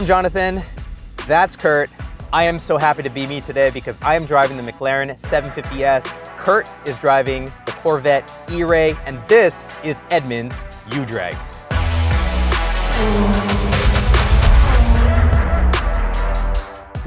I'm Jonathan. That's Kurt. I am so happy to be me today because I am driving the McLaren 750S. Kurt is driving the Corvette E-Ray, and this is Edmunds U-Drags.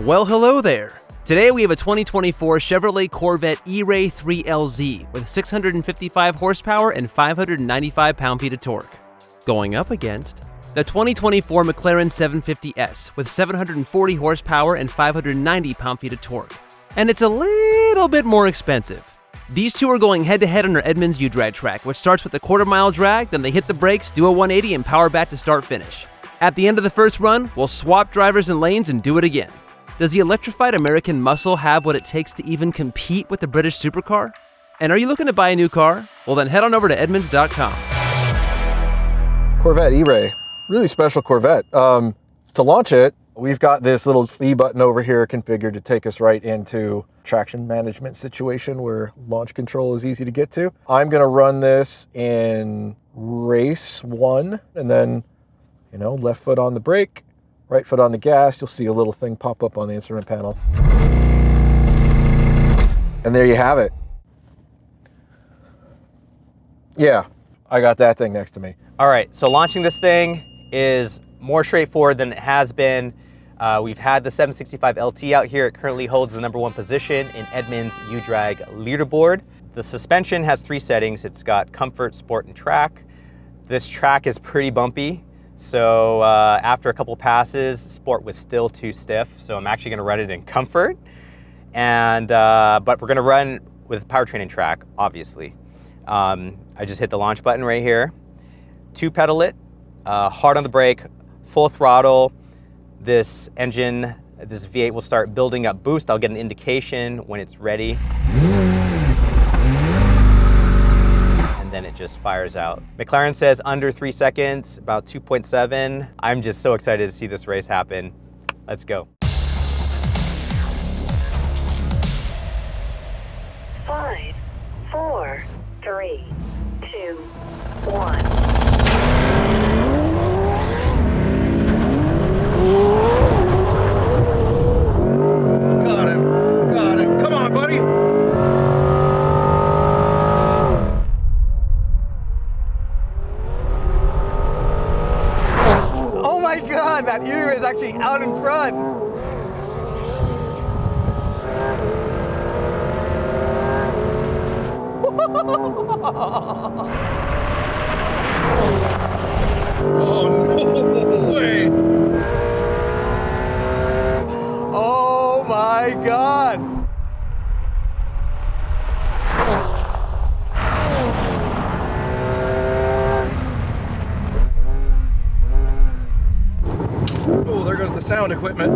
Well, hello there. Today we have a 2024 Chevrolet Corvette E-Ray 3LZ with 655 horsepower and 595 pound-feet of torque. Going up against the 2024 McLaren 750S with 740 horsepower and 590 pound-feet of torque. And it's a little bit more expensive. These two are going head-to-head on our Edmunds U-Drag track, which starts with a quarter-mile drag, then they hit the brakes, do a 180, and power back to start-finish. At the end of the first run, we'll swap drivers and lanes and do it again. Does the electrified American muscle have what it takes to even compete with the British supercar? And are you looking to buy a new car? Well, then head on over to Edmunds.com. Corvette E-Ray, really special Corvette. To launch it, we've got this little C button over here configured to take us right into traction management situation where launch control is easy to get to. I'm gonna run this in race 1 and then, left foot on the brake, right foot on the gas. You'll see a little thing pop up on the instrument panel. And there you have it. Yeah, I got that thing next to me. All right, so launching this thing is more straightforward than it has been. We've had the 765 LT out here. It currently holds the #1 position in Edmunds U-Drag Leaderboard. The suspension has 3 settings. It's got comfort, sport, and track. This track is pretty bumpy. So after a couple passes, sport was still too stiff. So I'm actually gonna run it in comfort. And, but we're gonna run with powertrain and track, obviously. I just hit the launch button right here. 2-pedal it, hard on the brake, full throttle. This engine, this V8 will start building up boost. I'll get an indication when it's ready. And then it just fires out. McLaren says under 3 seconds, about 2.7. I'm just so excited to see this race happen. Let's go. 5, 4, 3, 2, 1. Got him. Come on, buddy. Oh my God, that E-Ray is actually out in front. Oh, no way. Oh my God. Oh, there goes the sound equipment.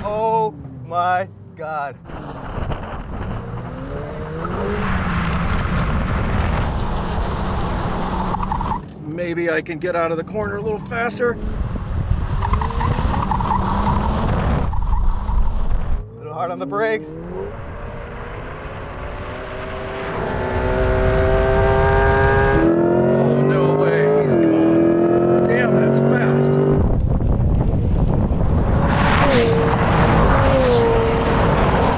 Oh my God. Maybe I can get out of the corner a little faster. A little hard on the brakes. Oh, no way. He's gone. Damn, that's fast.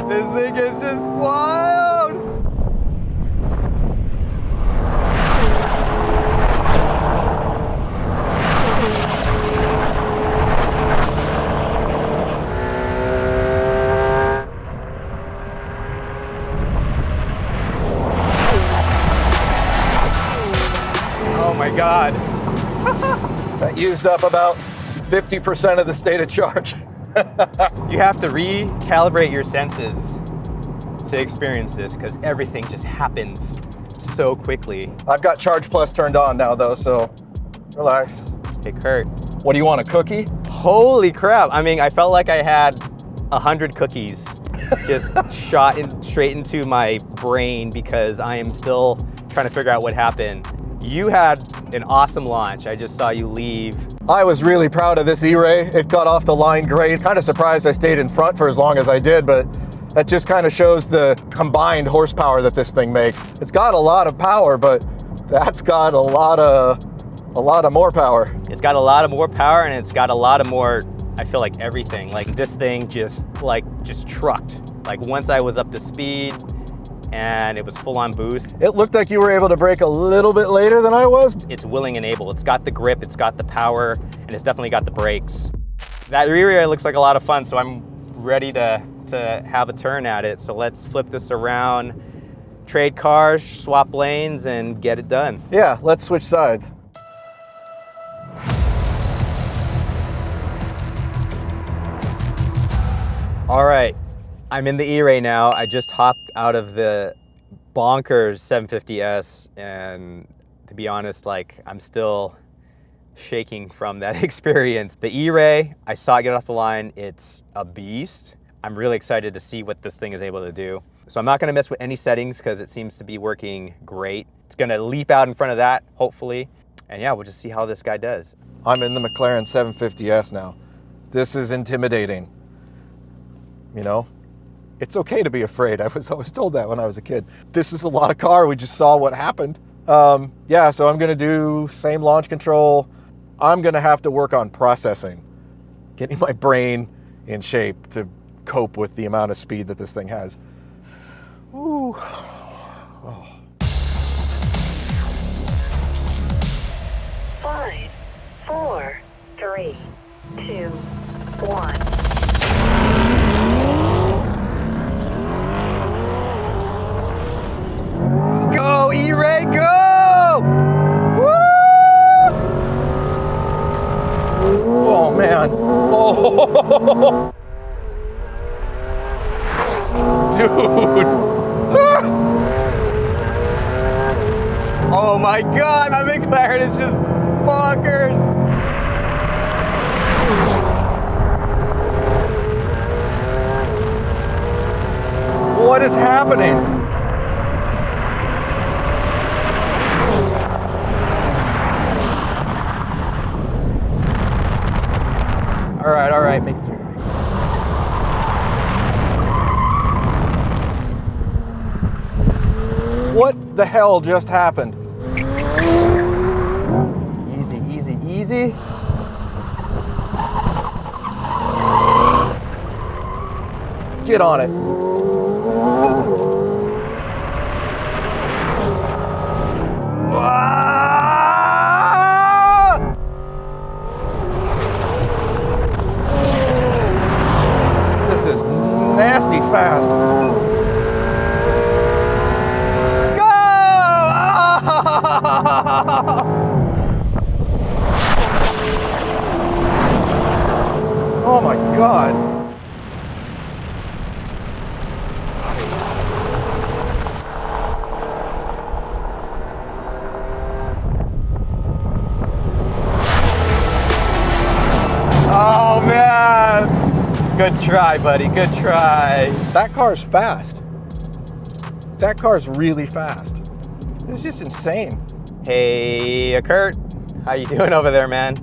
This thing is just wild. Oh my God. That used up about 50% of the stated charge. You have to recalibrate your senses to experience this because everything just happens so quickly. I've got Charge Plus turned on now though, so relax. Hey Kurt, What do you want, a cookie? holy crap. I mean, I felt like I had 100 cookies just shot straight into my brain because I am still trying to figure out what happened. You had an awesome launch. I just saw you leave. I was really proud of this E-Ray. It got off the line great. Kind of surprised I stayed in front for as long as I did, but That just kind of shows the combined horsepower that this thing makes. It's got a lot of power, but that's got a lot of more power. It's got a lot of more power, and it's got a lot of more, I feel like, everything. Like this thing just trucked. Like once I was up to speed and it was full on boost. It looked like you were able to brake a little bit later than I was. It's willing and able. It's got the grip, it's got the power, and it's definitely got the brakes. That E-Ray looks like a lot of fun, so I'm ready to have a turn at it. So let's flip this around, trade cars, swap lanes, and get it done. Yeah, let's switch sides. All right, I'm in the E-Ray now. I just hopped out of the bonkers 750S, and to be honest, like, I'm still shaking from that experience. The E-Ray, I saw it get off the line. It's a beast. I'm really excited to see what this thing is able to do. So I'm not gonna mess with any settings because it seems to be working great. It's gonna leap out in front of that, hopefully. And yeah, we'll just see how this guy does. I'm in the McLaren 750S now. This is intimidating. You know, it's okay to be afraid. I was always told that when I was a kid. This is a lot of car. We just saw what happened. Yeah, so I'm gonna do same launch control. I'm gonna have to work on processing, getting my brain in shape to cope with the amount of speed that this thing has. Ooh. Oh. 5, 4, 3, 2, 1. Go, E-Ray, go! Woo! Oh, man. Oh. Dude. Ah! Oh my God, my McLaren is just bonkers. What is happening? All right, make it through. What the hell just happened? Easy, easy, easy. Get on it. Ah! This is nasty fast. Go! Oh my God. Oh man! Good try, buddy, good try. That car's fast. That car's really fast. It's just insane. Hey, Kurt, how you doing over there, man?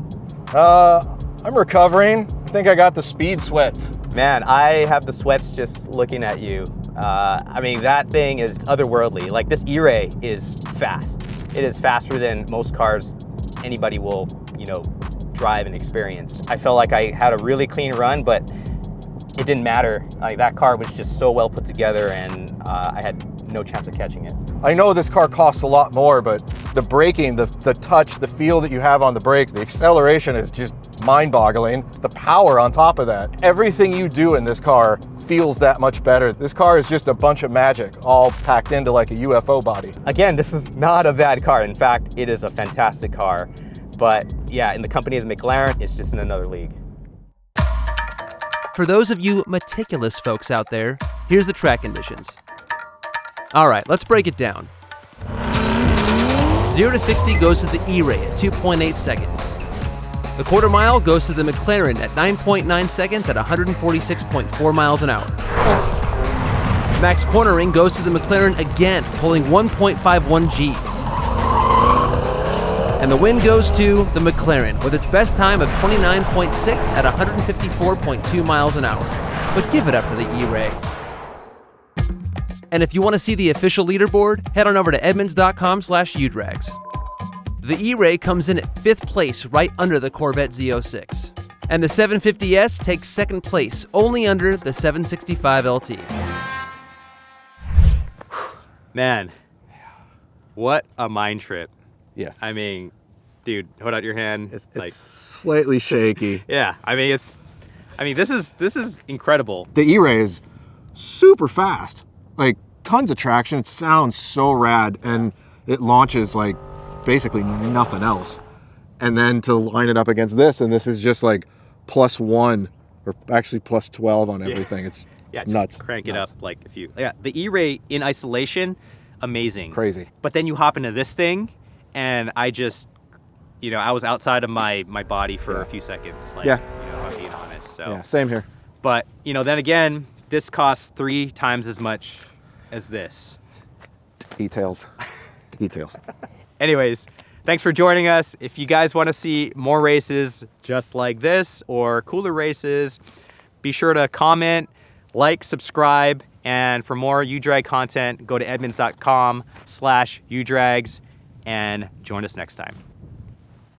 I'm recovering. I think I got the speed sweats. Man, I have the sweats just looking at you. I mean, that thing is otherworldly. Like, this E-Ray is fast. It is faster than most cars anybody will, you know, drive and experience. I felt like I had a really clean run, but it didn't matter. Like, that car was just so well put together, and I had no chance of catching it. I know this car costs a lot more, but the braking, the touch, the feel that you have on the brakes, the acceleration is just mind-boggling. The power on top of that. Everything you do in this car feels that much better. This car is just a bunch of magic, all packed into like a UFO body. Again, this is not a bad car. In fact, it is a fantastic car. But yeah, in the company of the McLaren, it's just in another league. For those of you meticulous folks out there, here's the track conditions. All right, let's break it down. 0 to 60 goes to the E-Ray at 2.8 seconds. The quarter mile goes to the McLaren at 9.9 seconds at 146.4 miles an hour. Max cornering goes to the McLaren again, pulling 1.51 Gs. And the win goes to the McLaren with its best time of 29.6 at 154.2 miles an hour. But give it up for the E-Ray. And if you want to see the official leaderboard, head on over to edmunds.com/udrags. The E-Ray comes in at 5th place right under the Corvette Z06. And the 750S takes 2nd place, only under the 765 LT. Man, what a mind trip. Yeah. I mean, dude, hold out your hand. It's slightly shaky. Yeah, this is incredible. The E-Ray is super fast. Like, tons of traction. It sounds so rad, and it launches like basically nothing else. And then to line it up against this, and this is just like +1, or actually +12 on everything. It's just nuts. Crank it up like the E-Ray in isolation, amazing. Crazy. But then you hop into this thing, and I just, I was outside of my body for a few seconds. Like, if I'm being honest. So. Yeah, same here. But, then again, this costs 3 times as much as this. Details. Details. Anyways, thanks for joining us. If you guys want to see more races just like this or cooler races, be sure to comment, like, subscribe, and for more U-Drag content, go to edmunds.com/udrags and join us next time.